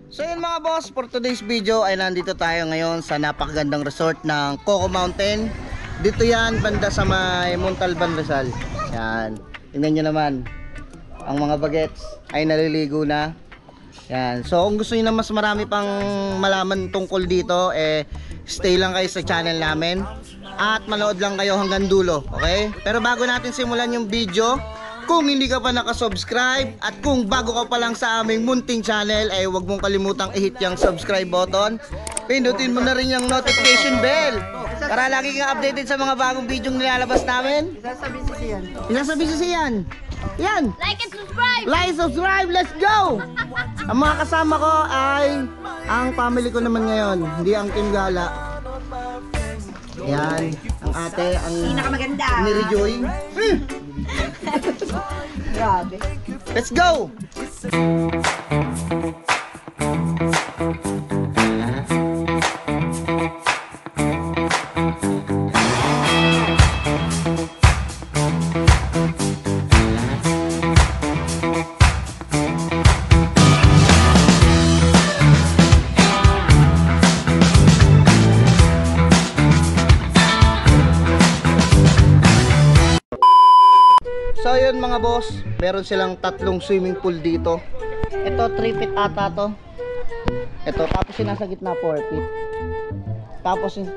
So yun mga boss, for today's video ay nandito tayo ngayon sa napakagandang resort ng Coco Mountain. Dito yan, banda sa may Montalban, Rizal. Yan, tingnan nyo naman. Ang mga bagets ay naliligo na. Yan, so kung gusto nyo na mas marami pang malaman tungkol dito, stay lang kayo sa channel namin. At manood lang kayo hanggang dulo, okay? Pero bago natin simulan yung video, kung hindi ka pa nakasubscribe at kung bago ka pa lang sa aming munting channel, huwag mong kalimutang i-hit yung subscribe button. Pindutin mo na rin yung notification bell para lagi kang updated sa mga bagong video nilalabas namin. Isasabi si Sian. Yan. Like and subscribe. Like and subscribe. Let's go. Ang mga kasama ko ay ang family ko naman ngayon, hindi ang Team Gala. Yan, ang ate, ang pinakamaganda. Nirijoy. Grabe. Let's go! So yun mga boss, meron silang tatlong swimming pool dito. Ito 3 feet ata to. Ito, tapos yung nasa gitna 4 feet. Tapos yung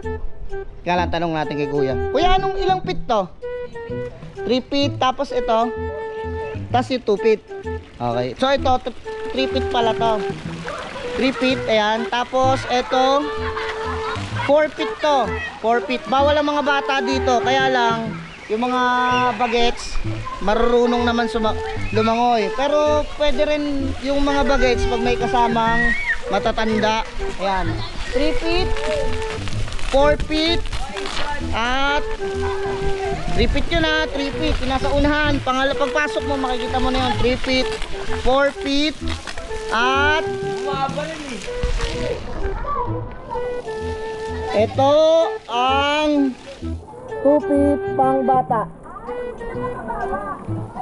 kaya lang tanong natin kay kuya, kuya anong ilang feet to? 3 feet, tapos ito tapos yung 2 feet. Okay, so ito 3 feet pala to. 3 feet, ayan. Tapos ito 4 feet to. 4 feet, bawal ang mga bata dito. Kaya lang yung mga bagets marunong naman lumangoy, pero pwede rin yung mga bagets pag may kasamang matatanda. Ayan, 3 feet, 4 feet at 3 feet yun ha, 3 feet yung nasa unahan. Pagpasok mo makikita mo na yun, 3 feet, 4 feet at ito ang 2 feet pang bata.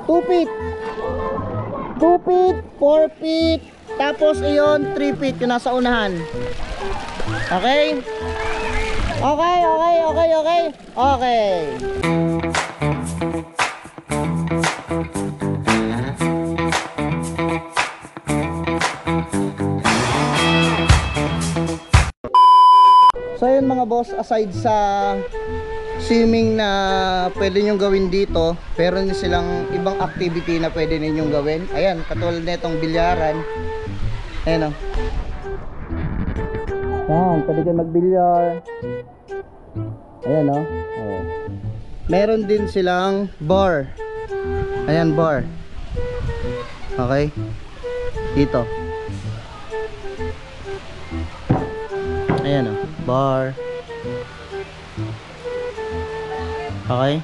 2 feet, 2 feet, 4 feet, tapos iyon 3 feet yung nasa unahan. Okay? Okay, okay, okay, okay. Okay. So yun mga boss, aside sa swimming na pwede nyong gawin dito, pero din silang ibang activity na pwede ninyong gawin. Ayan, katulad na itong bilyaran. Ayan o. Ayan, pwede kayo magbilyar. Ayan o. Oh. Meron din silang bar. Ayan, bar. Okay. Dito. Ayan o, bar. Okay.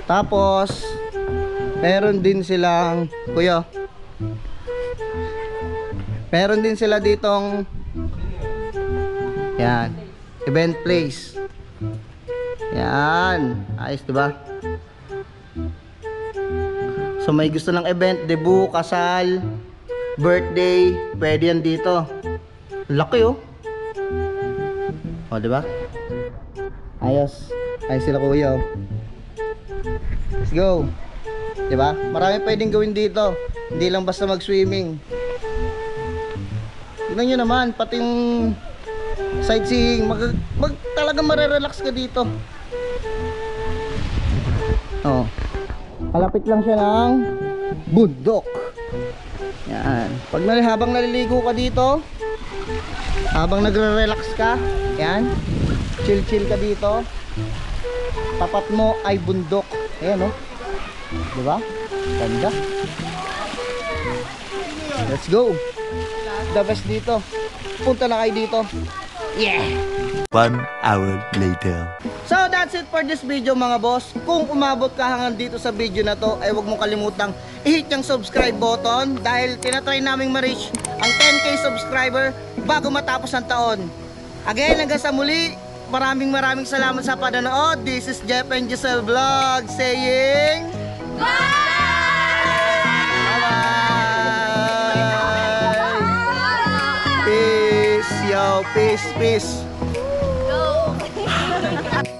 Tapos meron din silang kuya. Meron din sila ditong yan, event place. Yan, ayos diba? So may gusto ng event, debut, kasal, birthday, pwede yan dito. Laki oh. O diba? Ayos. Ayos sila kuya oh. Let's go. Diba? Marami pwedeng gawin dito. Hindi lang basta mag-swimming. Tignan nyo naman, pati yung sightseeing, talagang marerelax ka dito. Oh. Kalapit lang siya ng bundok. Yan. Pag habang naliligo ka dito, habang nagre-relax ka, yan, chill ka dito. Tapat mo ay bundok. Ayan oh. Diba? Ganda. Let's go. The best dito. Punta na kayo dito. Yeah. 1 hour later. So that's it for this video mga boss. Kung umabot ka hanggang dito sa video na to, ay huwag mong kalimutang i-hit yung subscribe button dahil tinatry naming ma-reach ang 10k subscriber bago matapos ang taon. Again, hanggang sa muli, maraming salamat sa panonood. This is Jeff and Giselle Vlog saying bye! Bye-bye! Peace, peace. Go!